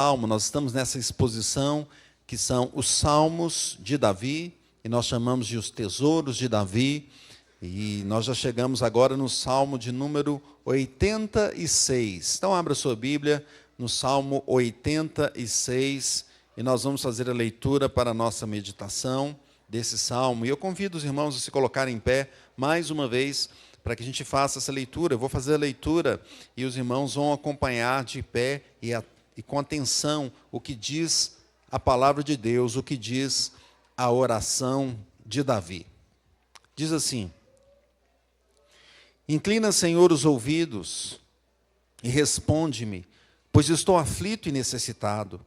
Salmo, nós estamos nessa exposição que são os Salmos de Davi, e nós chamamos de os tesouros de Davi, e nós já chegamos agora no Salmo de número 86. Então abra sua Bíblia no Salmo 86, e nós vamos fazer a leitura para a nossa meditação desse Salmo. E eu convido os irmãos a se colocarem em pé mais uma vez, para que a gente faça essa leitura. Eu vou fazer a leitura e os irmãos vão acompanhar de pé e com atenção o que diz a palavra de Deus, o que diz a oração de Davi. Diz assim: Inclina, Senhor, os ouvidos e responde-me, pois estou aflito e necessitado.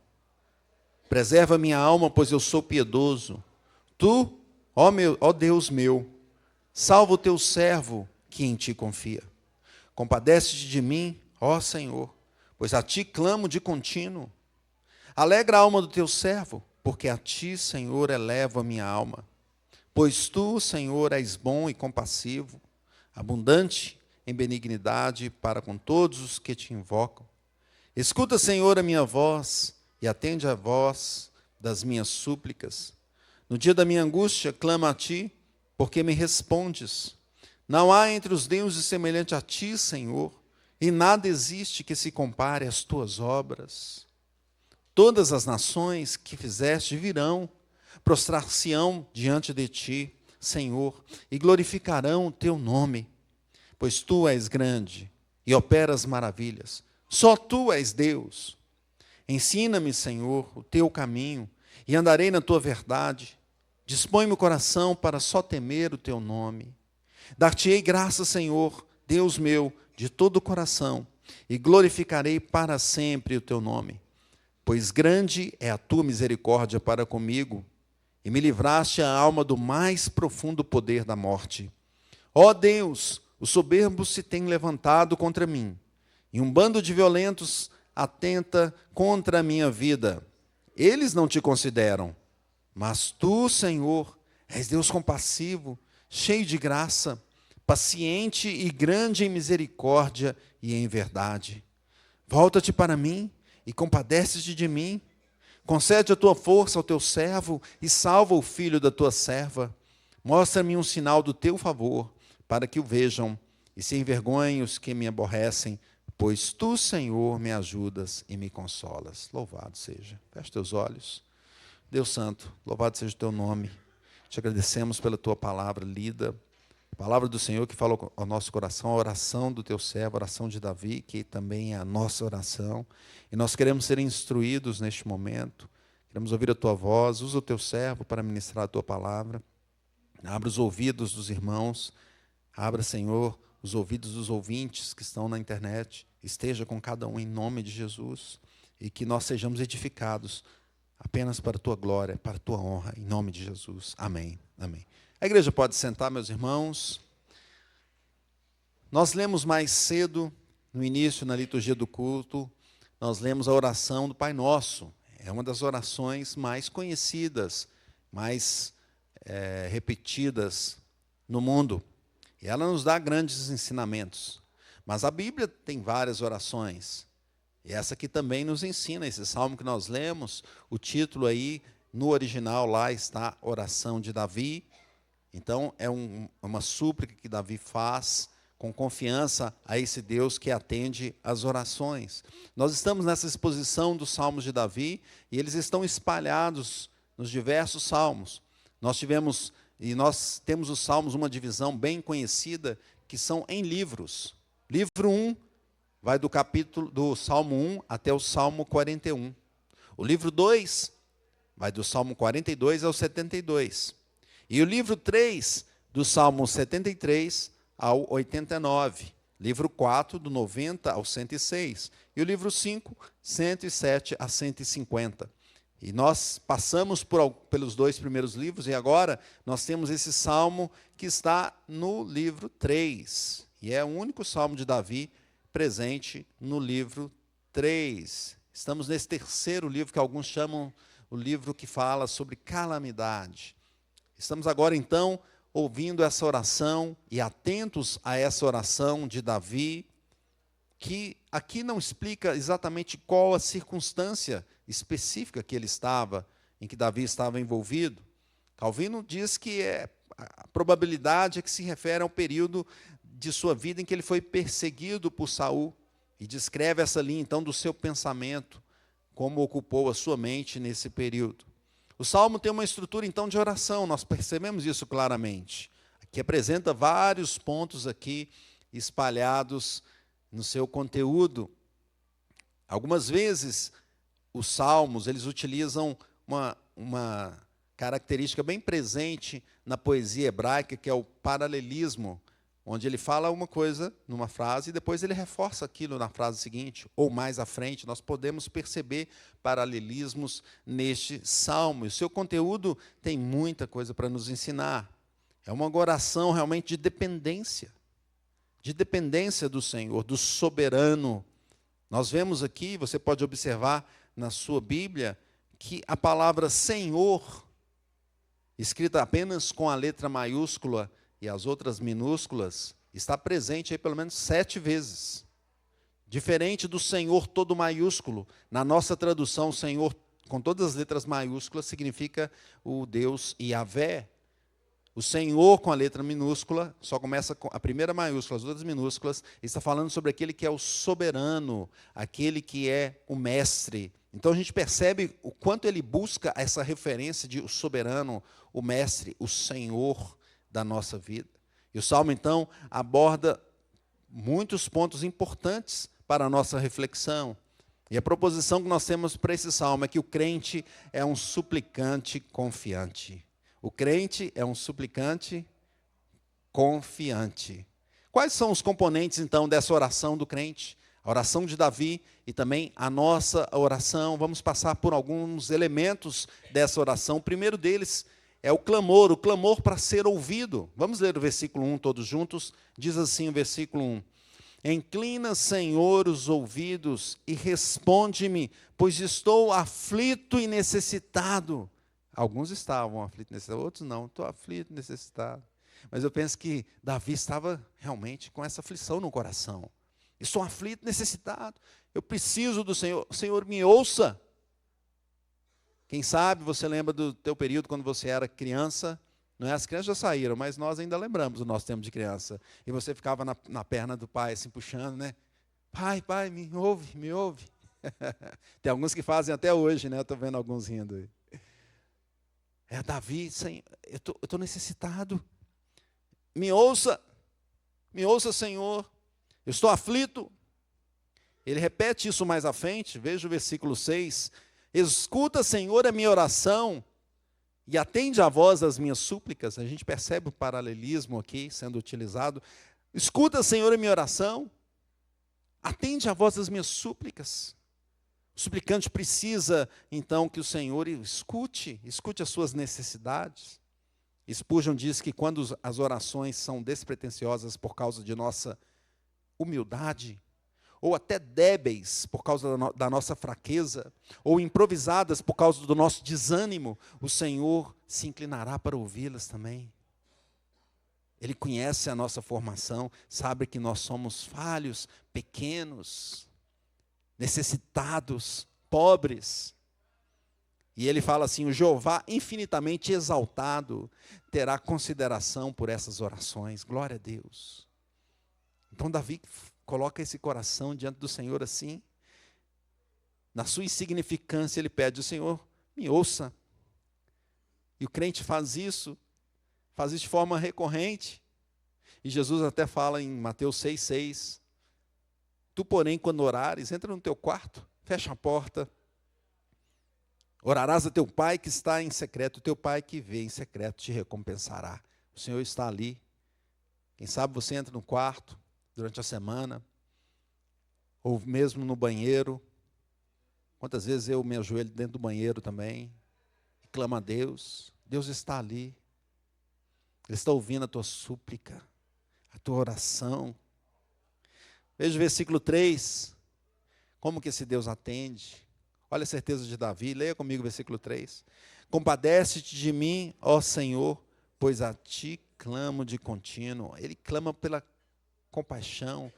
Preserva minha alma, pois eu sou piedoso. Tu, ó Deus meu, salva o teu servo que em ti confia. Compadece-te de mim, ó Senhor, pois a ti clamo de contínuo. Alegra a alma do teu servo, porque a ti, Senhor, elevo a minha alma. Pois tu, Senhor, és bom e compassivo, abundante em benignidade para com todos os que te invocam. Escuta, Senhor, a minha voz e atende a voz das minhas súplicas. No dia da minha angústia, clamo a ti, porque me respondes. Não há entre os deuses semelhante a ti, Senhor, e nada existe que se compare às tuas obras. Todas as nações que fizeste virão, prostrar-se-ão diante de ti, Senhor, e glorificarão o teu nome, pois tu és grande e operas maravilhas. Só tu és Deus. Ensina-me, Senhor, o teu caminho, e andarei na tua verdade. Dispõe-me o coração para só temer o teu nome. Dar-te-ei graça, Senhor, Deus meu, de todo o coração, e glorificarei para sempre o teu nome. Pois grande é a tua misericórdia para comigo, e me livraste a alma do mais profundo poder da morte. Ó Deus, os soberbos se têm levantado contra mim, e um bando de violentos atenta contra a minha vida. Eles não te consideram, mas tu, Senhor, és Deus compassivo, cheio de graça, paciente e grande em misericórdia e em verdade. Volta-te para mim e compadece-te de mim. Concede a tua força ao teu servo e salva o filho da tua serva. Mostra-me um sinal do teu favor, para que o vejam e se envergonhem os que me aborrecem, pois tu, Senhor, me ajudas e me consolas. Louvado seja. Feche teus olhos. Deus Santo, louvado seja o teu nome. Te agradecemos pela tua palavra lida, a palavra do Senhor que falou ao nosso coração, a oração do teu servo, a oração de Davi, que também é a nossa oração. E nós queremos ser instruídos neste momento, queremos ouvir a tua voz. Usa o teu servo para ministrar a tua palavra. Abra os ouvidos dos irmãos, abra, Senhor, os ouvidos dos ouvintes que estão na internet. Esteja com cada um em nome de Jesus, e que nós sejamos edificados apenas para a tua glória, para a tua honra, em nome de Jesus. Amém. Amém. A igreja pode sentar, meus irmãos. Nós lemos mais cedo, no início, na liturgia do culto, nós lemos a oração do Pai Nosso. É uma das orações mais conhecidas, mais repetidas no mundo. E ela nos dá grandes ensinamentos. Mas a Bíblia tem várias orações. E essa aqui também nos ensina, esse salmo que nós lemos, o título aí, no original lá está Oração de Davi. Então, é uma súplica que Davi faz com confiança a esse Deus que atende as orações. Nós estamos nessa exposição dos Salmos de Davi, e eles estão espalhados nos diversos salmos. Nós temos os salmos, uma divisão bem conhecida, que são em livros. Livro 1 vai do Salmo 1 até o Salmo 41. O livro 2 vai do Salmo 42 ao 72. E o livro 3, do Salmo 73 ao 89. Livro 4, do 90 ao 106. E o livro 5, 107 a 150. E nós passamos pelos dois primeiros livros, e agora nós temos esse salmo que está no livro 3. E é o único salmo de Davi presente no livro 3. Estamos nesse terceiro livro, que alguns chamam o livro que fala sobre calamidade. Estamos agora, então, ouvindo essa oração e atentos a essa oração de Davi, que aqui não explica exatamente qual a circunstância específica que ele estava, em que Davi estava envolvido. Calvino diz que a probabilidade é que se refere ao período de sua vida em que ele foi perseguido por Saul, e descreve essa linha, então, do seu pensamento, como ocupou a sua mente nesse período. O Salmo tem uma estrutura, então, de oração, nós percebemos isso claramente. Aqui apresenta vários pontos aqui espalhados no seu conteúdo. Algumas vezes, os salmos, eles utilizam uma característica bem presente na poesia hebraica, que é o paralelismo, onde ele fala uma coisa numa frase e depois ele reforça aquilo na frase seguinte, ou mais à frente. Nós podemos perceber paralelismos neste salmo. E o seu conteúdo tem muita coisa para nos ensinar. É uma oração realmente de dependência do Senhor, do soberano. Nós vemos aqui, você pode observar na sua Bíblia, que a palavra Senhor, escrita apenas com a letra maiúscula e as outras minúsculas, está presente aí pelo menos 7 vezes. Diferente do Senhor todo maiúsculo, na nossa tradução, Senhor com todas as letras maiúsculas significa o Deus Yahvé. O Senhor com a letra minúscula, só começa com a primeira maiúscula, as outras minúsculas, está falando sobre aquele que é o soberano, aquele que é o mestre. Então a gente percebe o quanto ele busca essa referência de o soberano, o mestre, o Senhor da nossa vida. E o Salmo, então, aborda muitos pontos importantes para a nossa reflexão. E a proposição que nós temos para esse Salmo é que o crente é um suplicante confiante. O crente é um suplicante confiante. Quais são os componentes, então, dessa oração do crente? A oração de Davi e também a nossa oração. Vamos passar por alguns elementos dessa oração. O primeiro deles é o clamor para ser ouvido. Vamos ler o versículo 1 todos juntos. Diz assim o versículo 1. Inclina, Senhor, os ouvidos e responde-me, pois estou aflito e necessitado. Alguns estavam aflitos e necessitados, outros não. Estou aflito e necessitado. Mas eu penso que Davi estava realmente com essa aflição no coração. Estou aflito e necessitado. Eu preciso do Senhor. O Senhor me ouça. Quem sabe você lembra do teu período quando você era criança. Não é? As crianças já saíram, mas nós ainda lembramos do nosso tempo de criança. E você ficava na perna do pai, assim, puxando, né? Pai, me ouve, me ouve. Tem alguns que fazem até hoje, né? Estou vendo alguns rindo aí. Davi, Senhor, eu estou necessitado. Me ouça, Senhor. Eu estou aflito. Ele repete isso mais à frente, veja o versículo 6. Escuta, Senhor, a minha oração e atende a voz as minhas súplicas. A gente percebe o paralelismo aqui sendo utilizado. Escuta, Senhor, a minha oração. Atende a voz das minhas súplicas. O suplicante precisa, então, que o Senhor escute as suas necessidades. Spurgeon diz que quando as orações são despretensiosas por causa de nossa humildade, ou até débeis por causa da nossa fraqueza, ou improvisadas por causa do nosso desânimo, o Senhor se inclinará para ouvi-las também. Ele conhece a nossa formação, sabe que nós somos falhos, pequenos, necessitados, pobres. E ele fala assim, o Jeová infinitamente exaltado terá consideração por essas orações. Glória a Deus. Então Davi coloca esse coração diante do Senhor assim. Na sua insignificância ele pede, o Senhor me ouça. E o crente faz isso de forma recorrente. E Jesus até fala em Mateus 6,6. Tu, porém, quando orares, entra no teu quarto, fecha a porta. Orarás a teu pai que está em secreto, o teu pai que vê em secreto te recompensará. O Senhor está ali. Quem sabe você entra no quarto durante a semana, ou mesmo no banheiro. Quantas vezes eu me ajoelho dentro do banheiro também, e clamo a Deus. Deus está ali. Ele está ouvindo a tua súplica, a tua oração. Veja o versículo 3, como que esse Deus atende. Olha a certeza de Davi, leia comigo o versículo 3. Compadece-te de mim, ó Senhor, pois a ti clamo de contínuo. Ele clama pela compaixão,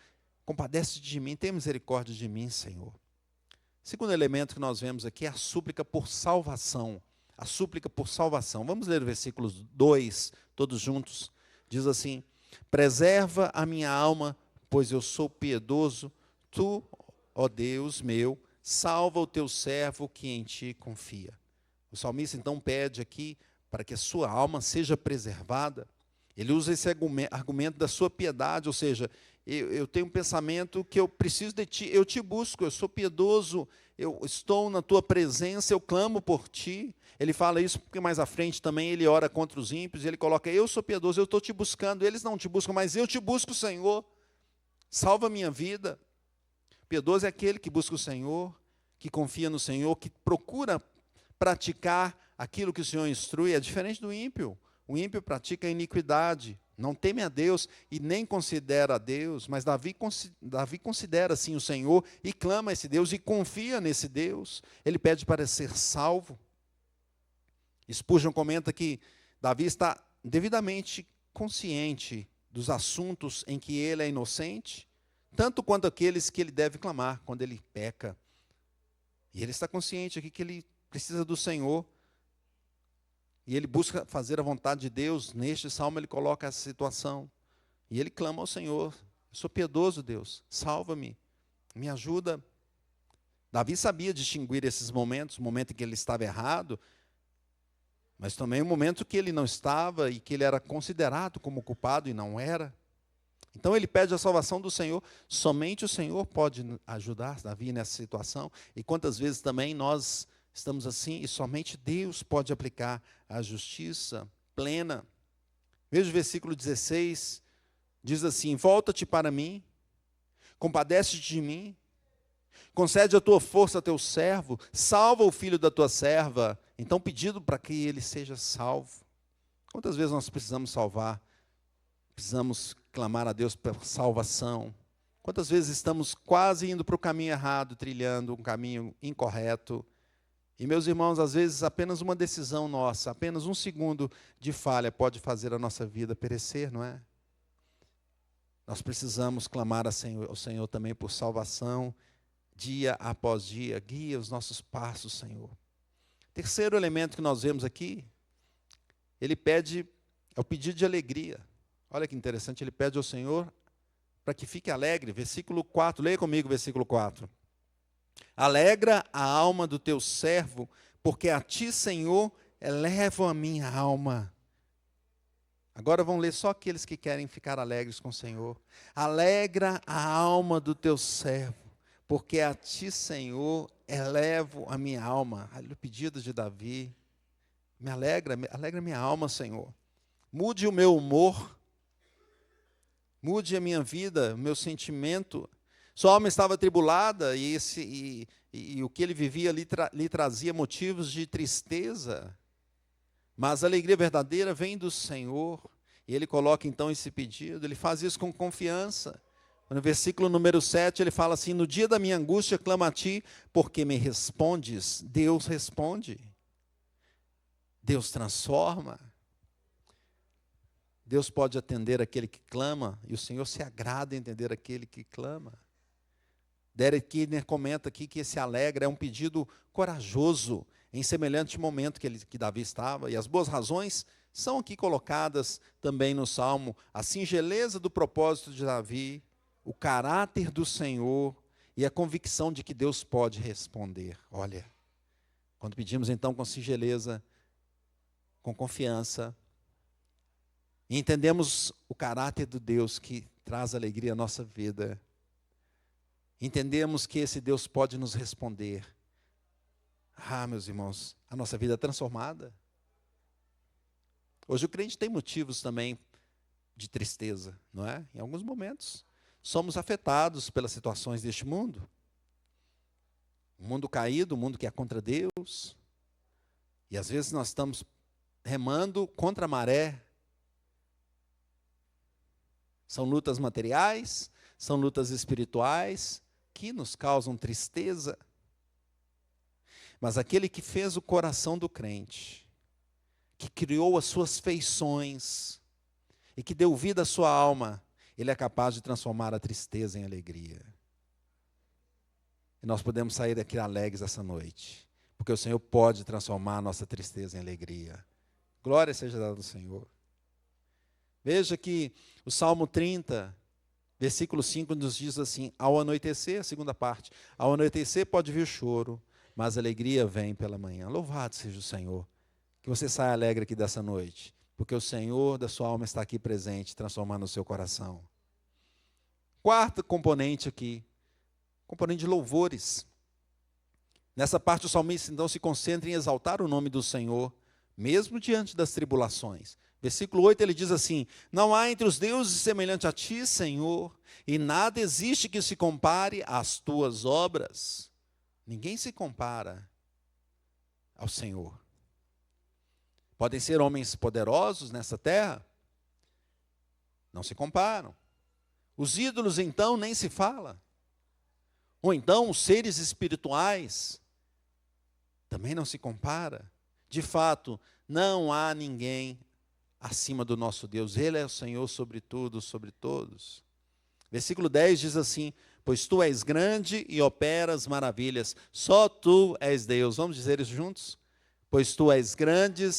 Compadece de mim, tem misericórdia de mim, Senhor. Segundo elemento que nós vemos aqui é a súplica por salvação. A súplica por salvação. Vamos ler o versículo 2, todos juntos. Diz assim: preserva a minha alma, pois eu sou piedoso. Tu, ó Deus meu, salva o teu servo que em ti confia. O salmista então pede aqui para que a sua alma seja preservada. Ele usa esse argumento da sua piedade, ou seja, eu tenho um pensamento que eu preciso de ti, eu te busco, eu sou piedoso, eu estou na tua presença, eu clamo por ti. Ele fala isso porque mais à frente também ele ora contra os ímpios, e ele coloca: eu sou piedoso, eu estou te buscando, eles não te buscam, mas eu te busco, Senhor, salva a minha vida. Piedoso é aquele que busca o Senhor, que confia no Senhor, que procura praticar aquilo que o Senhor instrui. É diferente do ímpio. O ímpio pratica a iniquidade, não teme a Deus e nem considera a Deus, mas Davi considera sim o Senhor e clama a esse Deus e confia nesse Deus. Ele pede para ser salvo. Spurgeon comenta que Davi está devidamente consciente dos assuntos em que ele é inocente, tanto quanto aqueles que ele deve clamar quando ele peca. E ele está consciente aqui que ele precisa do Senhor. E ele busca fazer a vontade de Deus. Neste salmo ele coloca essa situação. E ele clama ao Senhor: eu sou piedoso, Deus, salva-me, me ajuda. Davi sabia distinguir esses momentos, o momento em que ele estava errado, mas também o momento que ele não estava e que ele era considerado como culpado e não era. Então ele pede a salvação do Senhor. Somente o Senhor pode ajudar Davi nessa situação. E quantas vezes também nós estamos assim, e somente Deus pode aplicar a justiça plena. Veja o versículo 16, diz assim: volta-te para mim, compadece-te de mim, concede a tua força a teu servo, salva o filho da tua serva. Então, pedido para que ele seja salvo. Quantas vezes nós precisamos salvar? Precisamos clamar a Deus por salvação. Quantas vezes estamos quase indo para o caminho errado, trilhando um caminho incorreto? E, meus irmãos, às vezes apenas uma decisão nossa, apenas um segundo de falha pode fazer a nossa vida perecer, não é? Nós precisamos clamar ao Senhor também por salvação, dia após dia. Guia os nossos passos, Senhor. Terceiro elemento que nós vemos aqui, ele pede, é o pedido de alegria. Olha que interessante, ele pede ao Senhor para que fique alegre. Versículo 4, leia comigo o versículo 4. Alegra a alma do teu servo, porque a ti, Senhor, elevo a minha alma. Agora vão ler só aqueles que querem ficar alegres com o Senhor. Alegra a alma do teu servo, porque a ti, Senhor, elevo a minha alma. Olha o pedido de Davi. Alegra minha alma, Senhor. Mude o meu humor, mude a minha vida, o meu sentimento. Sua alma estava atribulada e o que ele vivia lhe trazia motivos de tristeza. Mas a alegria verdadeira vem do Senhor. E ele coloca então esse pedido, ele faz isso com confiança. No versículo número 7 ele fala assim: no dia da minha angústia clamo a ti, porque me respondes. Deus responde. Deus transforma. Deus pode atender aquele que clama, e o Senhor se agrada em atender aquele que clama. Derek Kidner comenta aqui que esse alegra é um pedido corajoso, em semelhante momento que Davi estava, e as boas razões são aqui colocadas também no Salmo: a singeleza do propósito de Davi, o caráter do Senhor e a convicção de que Deus pode responder. Olha, quando pedimos então com singeleza, com confiança, e entendemos o caráter do Deus que traz alegria à nossa vida, entendemos que esse Deus pode nos responder. Meus irmãos, a nossa vida é transformada. Hoje o crente tem motivos também de tristeza, não é? Em alguns momentos somos afetados pelas situações deste mundo. Um mundo caído, um mundo que é contra Deus. E às vezes nós estamos remando contra a maré. São lutas materiais, são lutas espirituais que nos causam tristeza. Mas aquele que fez o coração do crente, que criou as suas feições e que deu vida à sua alma, Ele é capaz de transformar a tristeza em alegria. E nós podemos sair daqui alegres essa noite, porque o Senhor pode transformar a nossa tristeza em alegria. Glória seja dada ao Senhor. Veja que o Salmo 30, versículo 5, nos diz assim: ao anoitecer, a segunda parte, ao anoitecer pode vir o choro, mas a alegria vem pela manhã. Louvado seja o Senhor. Que você saia alegre aqui dessa noite, porque o Senhor da sua alma está aqui presente, transformando o seu coração. Quarto componente aqui, componente de louvores. Nessa parte o salmista então se concentra em exaltar o nome do Senhor, mesmo diante das tribulações. Versículo 8 ele diz assim: não há entre os deuses semelhante a ti, Senhor, e nada existe que se compare às tuas obras. Ninguém se compara ao Senhor. Podem ser homens poderosos nessa terra? Não se comparam. Os ídolos, então, nem se fala. Ou então, os seres espirituais, também não se compara. De fato, não há ninguém acima do nosso Deus. Ele é o Senhor sobre tudo, sobre todos. Versículo 10 diz assim: pois tu és grande e operas maravilhas. Só tu és Deus. Vamos dizer isso juntos? Pois tu és grande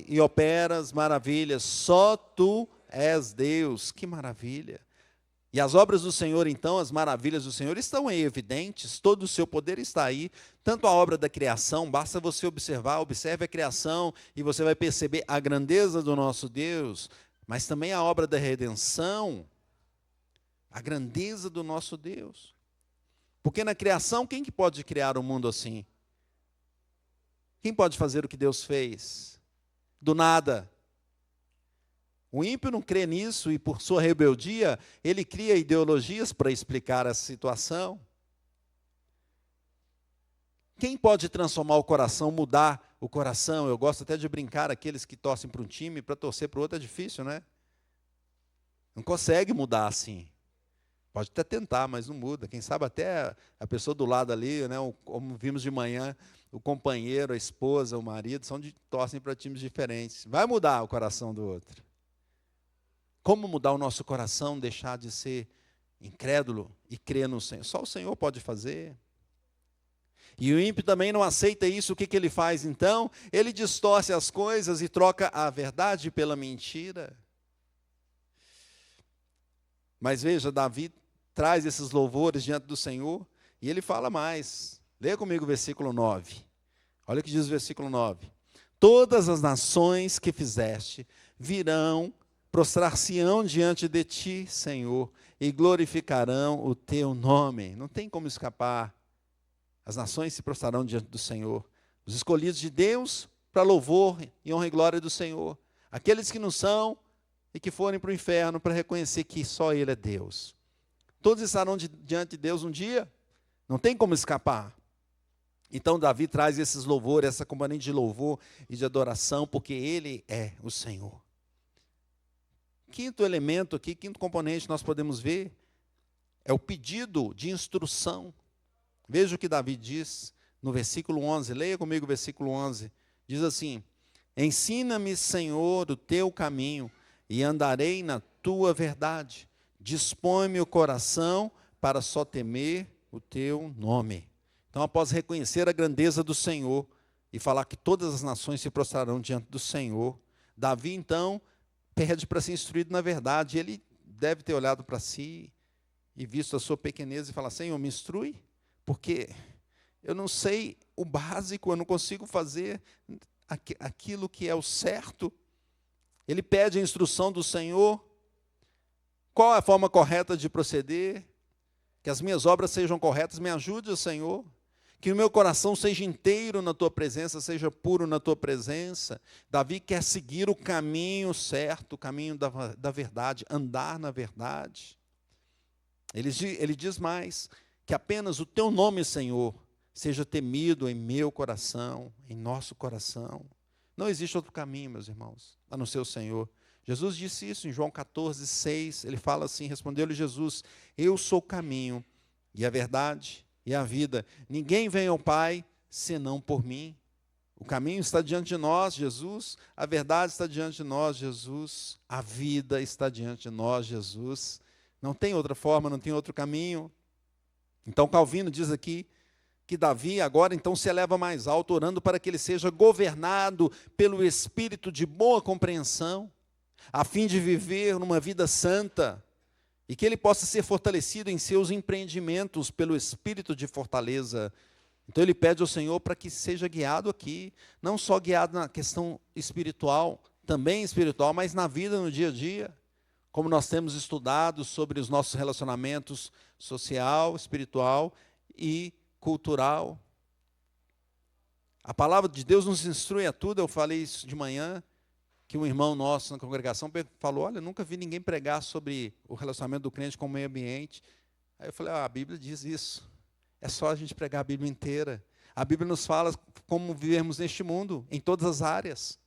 e operas maravilhas, só tu és Deus. Que maravilha! E as obras do Senhor, então, as maravilhas do Senhor estão aí evidentes, todo o seu poder está aí, tanto a obra da criação, basta você observar, observe a criação e você vai perceber a grandeza do nosso Deus, mas também a obra da redenção, a grandeza do nosso Deus. Porque na criação, quem que pode criar um mundo assim? Quem pode fazer o que Deus fez? Do nada. O ímpio não crê nisso e, por sua rebeldia, ele cria ideologias para explicar essa situação. Quem pode transformar o coração, mudar o coração? Eu gosto até de brincar, aqueles que torcem para um time, para torcer para o outro é difícil, né? Não consegue mudar assim. Pode até tentar, mas não muda. Quem sabe até a pessoa do lado ali, né, como vimos de manhã, o companheiro, a esposa, o marido, torcem para times diferentes. Vai mudar o coração do outro. Como mudar o nosso coração, deixar de ser incrédulo e crer no Senhor? Só o Senhor pode fazer. E o ímpio também não aceita isso. O que ele faz então? Ele distorce as coisas e troca a verdade pela mentira. Mas veja, Davi traz esses louvores diante do Senhor e ele fala mais. Leia comigo o versículo 9. Olha o que diz o versículo 9. Todas as nações que fizeste virão, prostrar-se-ão diante de ti, Senhor, e glorificarão o teu nome. Não tem como escapar. As nações se prostrarão diante do Senhor. Os escolhidos de Deus para louvor e honra e glória do Senhor. Aqueles que não são e que forem para o inferno para reconhecer que só Ele é Deus. Todos estarão diante de Deus um dia. Não tem como escapar. Então Davi traz esses louvores, essa componente de louvor e de adoração, porque Ele é o Senhor. Quinto elemento aqui, quinto componente nós podemos ver, é o pedido de instrução. Veja o que Davi diz no versículo 11, leia comigo o versículo 11, diz assim: ensina-me, Senhor, o teu caminho, e andarei na tua verdade. Dispõe-me o coração para só temer o teu nome. Então, após reconhecer a grandeza do Senhor e falar que todas as nações se prostrarão diante do Senhor, Davi, então, pede para ser instruído na verdade. Ele deve ter olhado para si e visto a sua pequenez e falar: Senhor, me instrui, porque eu não sei o básico, eu não consigo fazer aquilo que é o certo. Ele pede a instrução do Senhor. Qual é a forma correta de proceder? Que as minhas obras sejam corretas, me ajude, Senhor. Que o meu coração seja inteiro na tua presença, seja puro na tua presença. Davi quer seguir o caminho certo, o caminho da verdade, andar na verdade. Ele diz mais, que apenas o teu nome, Senhor, seja temido em meu coração, em nosso coração. Não existe outro caminho, meus irmãos, a não ser o Senhor. Jesus disse isso em João 14, 6. Ele fala assim, respondeu-lhe Jesus: eu sou o caminho e a verdade e a vida. Ninguém vem ao Pai senão por mim. O caminho está diante de nós, Jesus. A verdade está diante de nós, Jesus. A vida está diante de nós, Jesus. Não tem outra forma, não tem outro caminho. Então Calvino diz aqui que Davi agora então se eleva mais alto, orando para que ele seja governado pelo espírito de boa compreensão, a fim de viver numa vida santa, e que ele possa ser fortalecido em seus empreendimentos pelo espírito de fortaleza. Então ele pede ao Senhor para que seja guiado aqui, não só guiado na questão espiritual, também espiritual, mas na vida, no dia a dia, como nós temos estudado sobre os nossos relacionamentos social, espiritual e cultural. A palavra de Deus nos instrui a tudo. Eu falei isso de manhã, que um irmão nosso na congregação falou, olha, eu nunca vi ninguém pregar sobre o relacionamento do crente com o meio ambiente. Aí eu falei, a Bíblia diz isso. É só a gente pregar a Bíblia inteira. A Bíblia nos fala como vivermos neste mundo, em todas as áreas.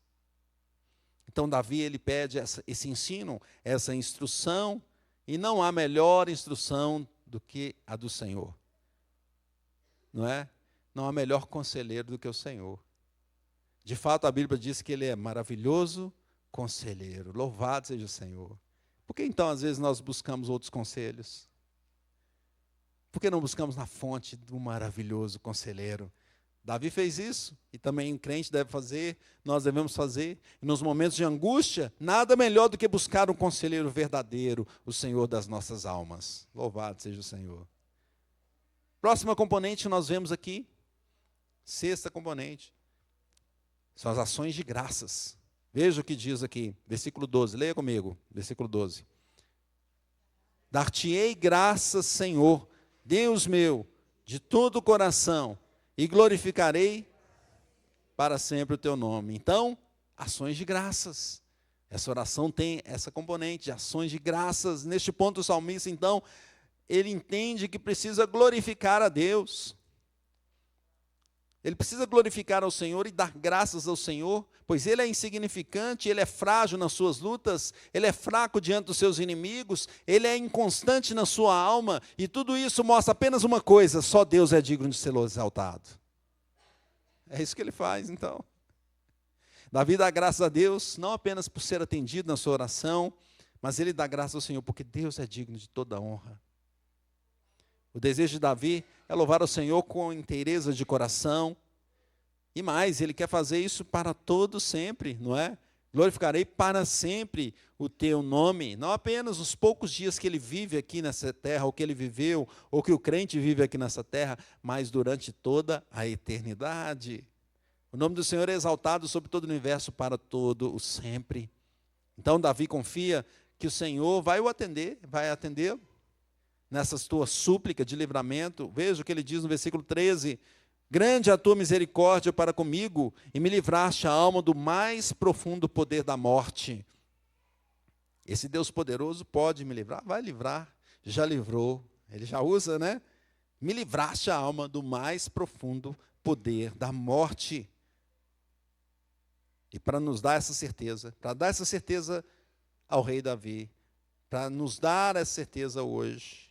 Então Davi, ele pede esse ensino, essa instrução, e não há melhor instrução do que a do Senhor. Não é? Não há melhor conselheiro do que o Senhor. De fato, a Bíblia diz que ele é maravilhoso conselheiro. Louvado seja o Senhor. Por que então, às vezes, nós buscamos outros conselhos? Por que não buscamos na fonte do maravilhoso conselheiro? Davi fez isso, e também o crente deve fazer, nós devemos fazer. E nos momentos de angústia, nada melhor do que buscar um conselheiro verdadeiro, o Senhor das nossas almas. Louvado seja o Senhor. Próxima componente nós vemos aqui, sexta componente, são as ações de graças. Veja o que diz aqui, versículo 12, leia comigo, versículo 12. Dar-te-ei graças, Senhor, Deus meu, de todo o coração, e glorificarei para sempre o teu nome. Então, ações de graças. Essa oração tem essa componente de ações de graças. Neste ponto, o salmista, então, ele entende que precisa glorificar a Deus. Ele precisa glorificar ao Senhor e dar graças ao Senhor, pois ele é insignificante, ele é frágil nas suas lutas, ele é fraco diante dos seus inimigos, ele é inconstante na sua alma, e tudo isso mostra apenas uma coisa: só Deus é digno de ser exaltado. É isso que ele faz, então. Davi dá graças a Deus, não apenas por ser atendido na sua oração, mas ele dá graças ao Senhor, porque Deus é digno de toda a honra. O desejo de Davi é louvar ao Senhor com inteireza de coração. E mais, ele quer fazer isso para todo sempre, não é? Glorificarei para sempre o teu nome. Não apenas os poucos dias que ele vive aqui nessa terra, ou que ele viveu, ou que o crente vive aqui nessa terra, mas durante toda a eternidade. O nome do Senhor é exaltado sobre todo o universo para todo o sempre. Então Davi confia que o Senhor vai o atender, vai atendê-lo nessa tua súplica de livramento. Veja o que ele diz no versículo 13: grande é a tua misericórdia para comigo, e me livraste a alma do mais profundo poder da morte. Esse Deus poderoso pode me livrar? Vai livrar, já livrou, ele já usa, né? Me livraste a alma do mais profundo poder da morte. E para nos dar essa certeza, para dar essa certeza ao rei Davi, para nos dar essa certeza hoje,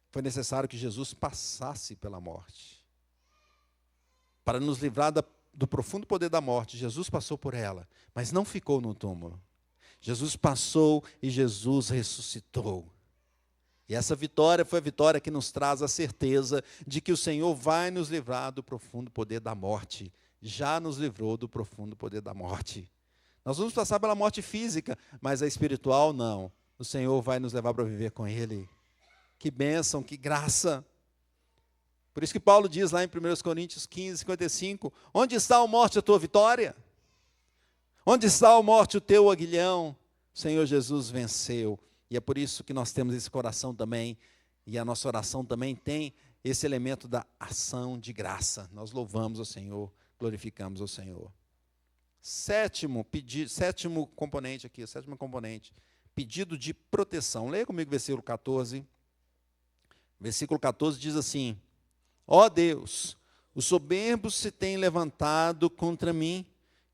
foi necessário que Jesus passasse pela morte. Para nos livrar do profundo poder da morte, Jesus passou por ela, mas não ficou no túmulo. Jesus passou e Jesus ressuscitou. E essa vitória foi a vitória que nos traz a certeza de que o Senhor vai nos livrar do profundo poder da morte. Já nos livrou do profundo poder da morte. Nós vamos passar pela morte física, mas a espiritual não. O Senhor vai nos levar para viver com Ele. Que bênção, que graça. Por isso que Paulo diz lá em 1 Coríntios 15, 55, onde está, ó morte, a tua vitória? Onde está, ó morte, o teu aguilhão? O Senhor Jesus venceu. E é por isso que nós temos esse coração também, e a nossa oração também tem esse elemento da ação de graça. Nós louvamos ao Senhor, glorificamos ao Senhor. Sétimo componente aqui, pedido de proteção. Leia comigo o versículo 14. Versículo 14 diz assim: ó Deus, os soberbos se têm levantado contra mim,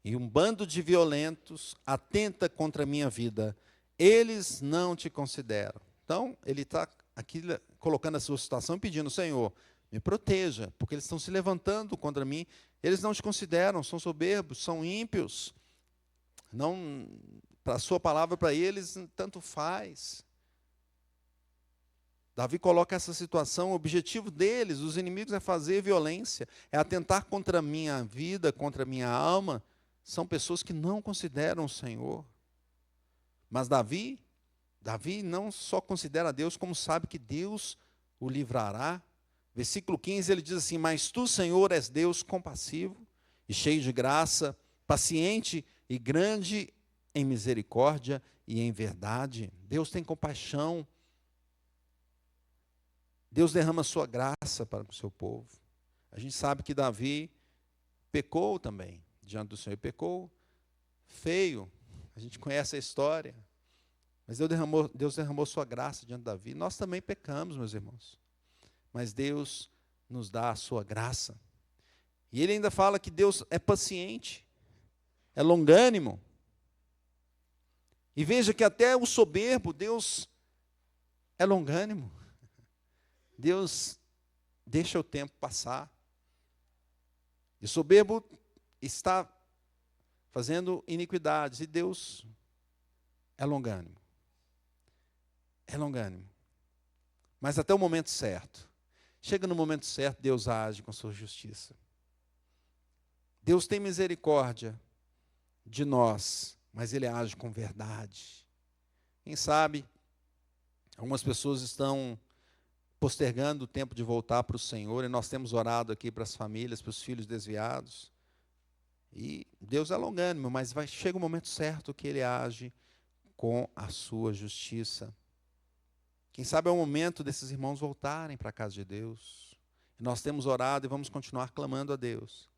e um bando de violentos atenta contra a minha vida. Eles não te consideram. Então, ele está aqui colocando a sua situação e pedindo: Senhor, me proteja, porque eles estão se levantando contra mim. Eles não te consideram, são soberbos, são ímpios. Não, para a sua palavra para eles, tanto faz. Davi coloca essa situação, o objetivo deles, os inimigos, é fazer violência, é atentar contra a minha vida, contra a minha alma. São pessoas que não consideram o Senhor. Mas Davi não só considera Deus, como sabe que Deus o livrará. Versículo 15, ele diz assim: mas tu, Senhor, és Deus compassivo e cheio de graça, paciente e grande em misericórdia e em verdade. Deus tem compaixão. Deus derrama a sua graça para o seu povo. A gente sabe que Davi pecou também diante do Senhor. Pecou feio. A gente conhece a história. Mas Deus derramou sua graça diante de Davi. Nós também pecamos, meus irmãos. Mas Deus nos dá a sua graça. E ele ainda fala que Deus é paciente, é longânimo. E veja que até o soberbo, Deus é longânimo. Deus deixa o tempo passar. E o soberbo está fazendo iniquidades. E Deus é longânimo. É longânimo. Mas até o momento certo. Chega no momento certo, Deus age com sua justiça. Deus tem misericórdia de nós, mas Ele age com verdade. Quem sabe, algumas pessoas estão postergando o tempo de voltar para o Senhor, e nós temos orado aqui para as famílias, para os filhos desviados. E Deus é longânimo, mas chega o momento certo que Ele age com a sua justiça. Quem sabe é o momento desses irmãos voltarem para a casa de Deus. E nós temos orado e vamos continuar clamando a Deus,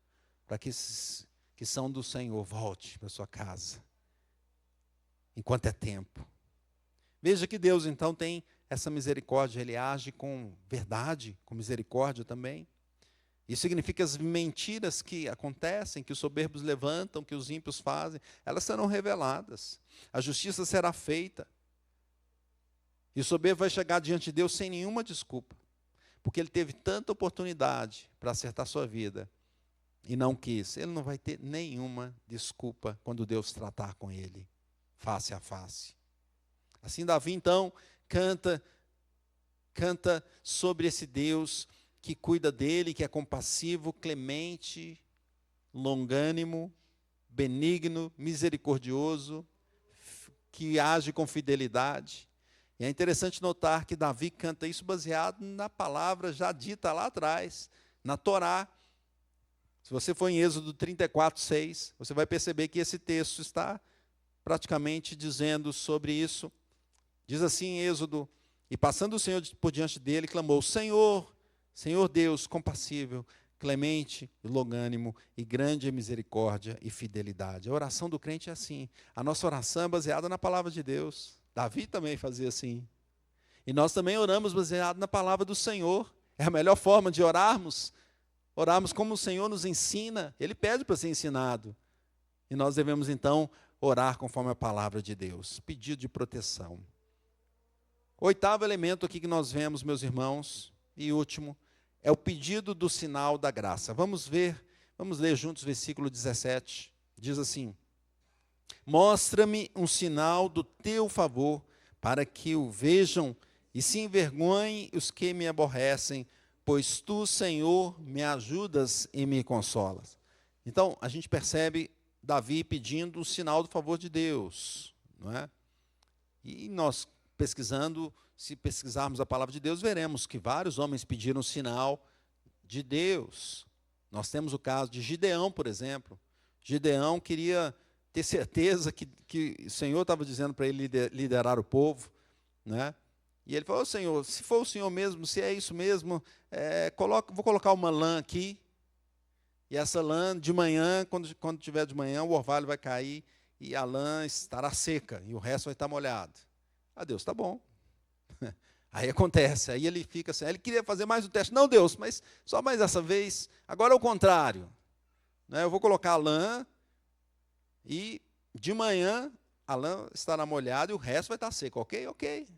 para que esses que são do Senhor volte para a sua casa, enquanto é tempo. Veja que Deus então tem essa misericórdia, Ele age com verdade, com misericórdia também. Isso significa que as mentiras que acontecem, que os soberbos levantam, que os ímpios fazem, elas serão reveladas. A justiça será feita. E o soberbo vai chegar diante de Deus sem nenhuma desculpa, porque ele teve tanta oportunidade para acertar sua vida e não quis. Ele não vai ter nenhuma desculpa quando Deus tratar com ele, face a face. Assim Davi então canta sobre esse Deus que cuida dele, que é compassivo, clemente, longânimo, benigno, misericordioso, que age com fidelidade. E é interessante notar que Davi canta isso baseado na palavra já dita lá atrás, na Torá. Se você for em Êxodo 34:6, você vai perceber que esse texto está praticamente dizendo sobre isso. Diz assim em Êxodo: e passando o Senhor por diante dele, clamou: Senhor, Senhor Deus compassível, clemente e longânimo, e grande em misericórdia e fidelidade. A oração do crente é assim. A nossa oração é baseada na palavra de Deus. Davi também fazia assim. E nós também oramos baseado na palavra do Senhor. É a melhor forma de orarmos. Orarmos como o Senhor nos ensina. Ele pede para ser ensinado. E nós devemos então orar conforme a palavra de Deus. Pedido de proteção. Oitavo elemento aqui que nós vemos, meus irmãos, e último, é o pedido do sinal da graça. Vamos ler juntos o versículo 17. Diz assim: mostra-me um sinal do teu favor, para que o vejam e se envergonhem os que me aborrecem, pois tu, Senhor, me ajudas e me consolas. Então, a gente percebe Davi pedindo o sinal do favor de Deus, não é? E nós se pesquisarmos a palavra de Deus, veremos que vários homens pediram o sinal de Deus. Nós temos o caso de Gideão, por exemplo. Gideão queria ter certeza que o Senhor estava dizendo para ele liderar o povo, né? E ele falou: Senhor, se for o Senhor mesmo, se é isso mesmo, vou colocar uma lã aqui, e essa lã, de manhã, quando tiver de manhã, o orvalho vai cair, e a lã estará seca, e o resto vai estar molhado. Ah, Deus, tá bom. Aí acontece, aí ele fica assim, ele queria fazer mais um teste. Não, Deus, mas só mais essa vez, agora é o contrário. Né? Eu vou colocar a lã, e de manhã a lã estará molhada e o resto vai estar seco, ok? Ok.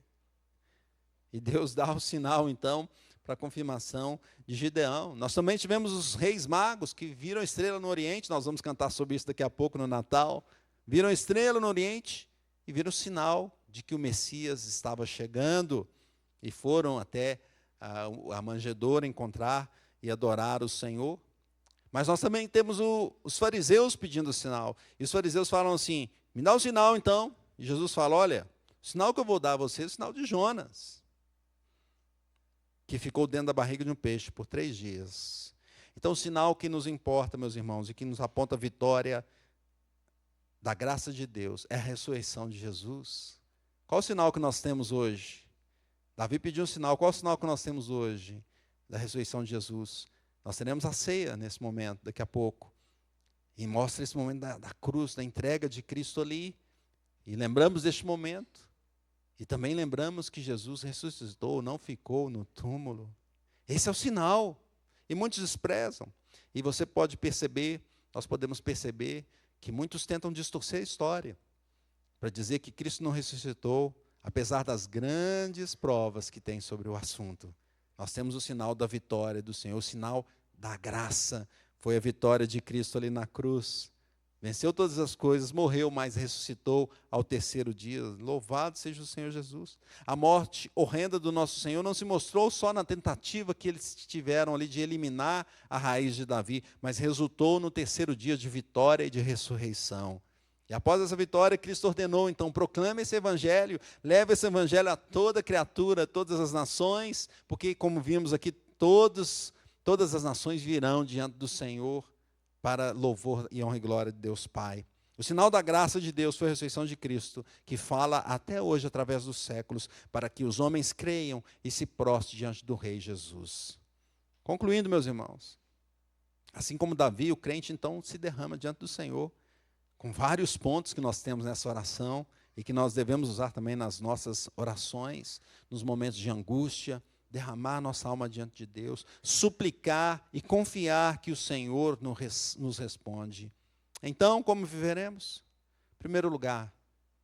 E Deus dá o sinal, então, para a confirmação de Gideão. Nós também tivemos os reis magos que viram a estrela no Oriente, nós vamos cantar sobre isso daqui a pouco no Natal. Viram a estrela no Oriente e viram o sinal de que o Messias estava chegando. e foram até a manjedoura encontrar e adorar o Senhor. Mas nós também temos os fariseus pedindo sinal. E os fariseus falam assim: me dá um sinal então. E Jesus fala: olha, o sinal que eu vou dar a você é o sinal de Jonas, que ficou dentro da barriga de um peixe por 3 dias. Então, o sinal que nos importa, meus irmãos, e que nos aponta a vitória da graça de Deus, é a ressurreição de Jesus. Qual o sinal que nós temos hoje? Davi pediu um sinal. Qual o sinal que nós temos hoje da ressurreição de Jesus? Nós teremos a ceia nesse momento, daqui a pouco. E mostra esse momento da cruz, da entrega de Cristo ali. E lembramos deste momento. E também lembramos que Jesus ressuscitou, não ficou no túmulo. Esse é o sinal. E muitos desprezam. E você pode perceber, nós podemos perceber, que muitos tentam distorcer a história, para dizer que Cristo não ressuscitou, apesar das grandes provas que tem sobre o assunto. Nós temos o sinal da vitória do Senhor, o sinal da graça. Foi a vitória de Cristo ali na cruz. Venceu todas as coisas, morreu, mas ressuscitou ao 3º dia. Louvado seja o Senhor Jesus. A morte horrenda do nosso Senhor não se mostrou só na tentativa que eles tiveram ali de eliminar a raiz de Davi, mas resultou no 3º dia de vitória e de ressurreição. E após essa vitória, Cristo ordenou, então, proclame esse evangelho, leve esse evangelho a toda criatura, a todas as nações, porque, como vimos aqui, todas as nações virão diante do Senhor para louvor e honra e glória de Deus Pai. O sinal da graça de Deus foi a ressurreição de Cristo, que fala até hoje, através dos séculos, para que os homens creiam e se prostrem diante do Rei Jesus. Concluindo, meus irmãos, assim como Davi, o crente então se derrama diante do Senhor, com vários pontos que nós temos nessa oração e que nós devemos usar também nas nossas orações, nos momentos de angústia, derramar nossa alma diante de Deus, suplicar e confiar que o Senhor nos responde. Então, como viveremos? Em primeiro lugar,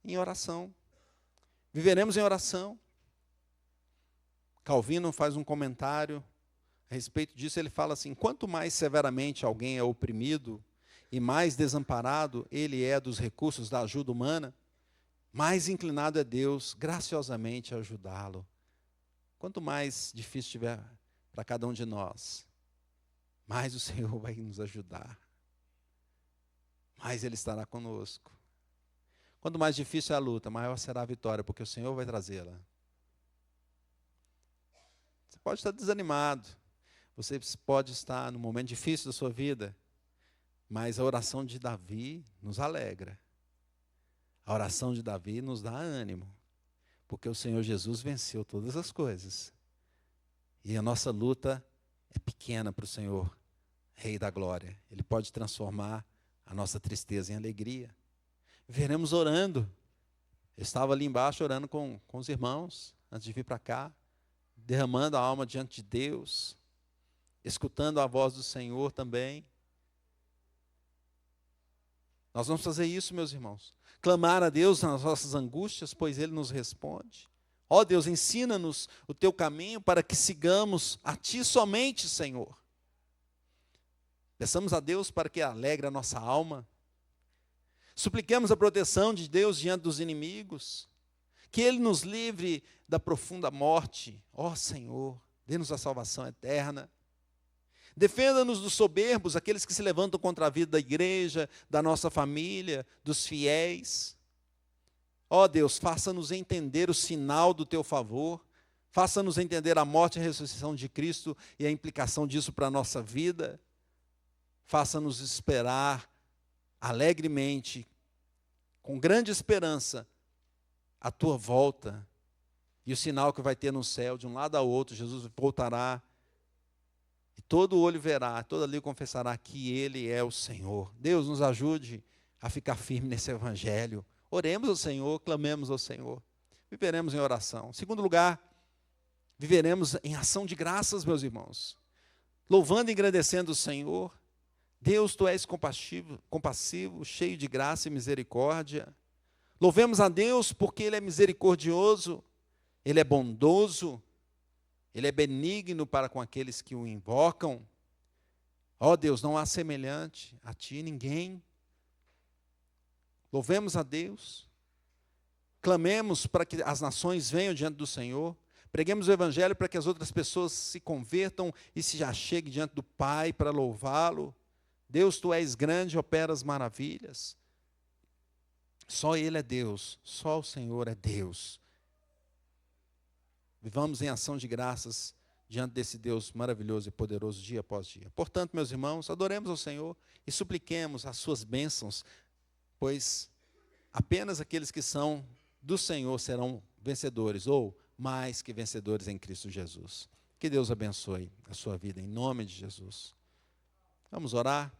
em oração. Viveremos em oração. Calvino faz um comentário a respeito disso. Ele fala assim: quanto mais severamente alguém é oprimido e mais desamparado ele é dos recursos da ajuda humana, mais inclinado é Deus graciosamente a ajudá-lo. Quanto mais difícil tiver para cada um de nós, mais o Senhor vai nos ajudar. Mais Ele estará conosco. Quanto mais difícil é a luta, maior será a vitória, porque o Senhor vai trazê-la. Você pode estar desanimado, você pode estar num momento difícil da sua vida, mas a oração de Davi nos alegra. A oração de Davi nos dá ânimo. Porque o Senhor Jesus venceu todas as coisas. E a nossa luta é pequena para o Senhor, Rei da Glória. Ele pode transformar a nossa tristeza em alegria. Veremos orando. Eu estava ali embaixo orando com os irmãos, antes de vir para cá, derramando a alma diante de Deus, escutando a voz do Senhor também. Nós vamos fazer isso, meus irmãos. Clamar a Deus nas nossas angústias, pois Ele nos responde. Ó Deus, ensina-nos o Teu caminho para que sigamos a Ti somente, Senhor. Peçamos a Deus para que alegre a nossa alma. Supliquemos a proteção de Deus diante dos inimigos. Que Ele nos livre da profunda morte. Ó Senhor, dê-nos a salvação eterna. Defenda-nos dos soberbos, aqueles que se levantam contra a vida da igreja, da nossa família, dos fiéis. Ó Deus, faça-nos entender o sinal do Teu favor, faça-nos entender a morte e a ressurreição de Cristo e a implicação disso para a nossa vida. Faça-nos esperar alegremente, com grande esperança, a Tua volta e o sinal que vai ter no céu, de um lado ao outro, Jesus voltará. E todo olho verá, toda língua confessará que Ele é o Senhor. Deus nos ajude a ficar firme nesse evangelho. Oremos ao Senhor, clamemos ao Senhor. Viveremos em oração. Em segundo lugar, viveremos em ação de graças, meus irmãos. Louvando e agradecendo o Senhor. Deus, Tu és compassivo, cheio de graça e misericórdia. Louvemos a Deus porque Ele é misericordioso, Ele é bondoso, Ele é benigno para com aqueles que o invocam. Ó Deus, não há semelhante a Ti ninguém. Louvemos a Deus. Clamemos para que as nações venham diante do Senhor, Preguemos o Evangelho para que as outras pessoas se convertam e se acheguem diante do Pai para louvá-lo. Deus, Tu és grande, operas maravilhas. Só Ele é Deus, só o Senhor é Deus. Vivamos em ação de graças diante desse Deus maravilhoso e poderoso dia após dia. Portanto, meus irmãos, adoremos ao Senhor e supliquemos as suas bênçãos, pois apenas aqueles que são do Senhor serão vencedores, ou mais que vencedores em Cristo Jesus. Que Deus abençoe a sua vida, em nome de Jesus. Vamos orar?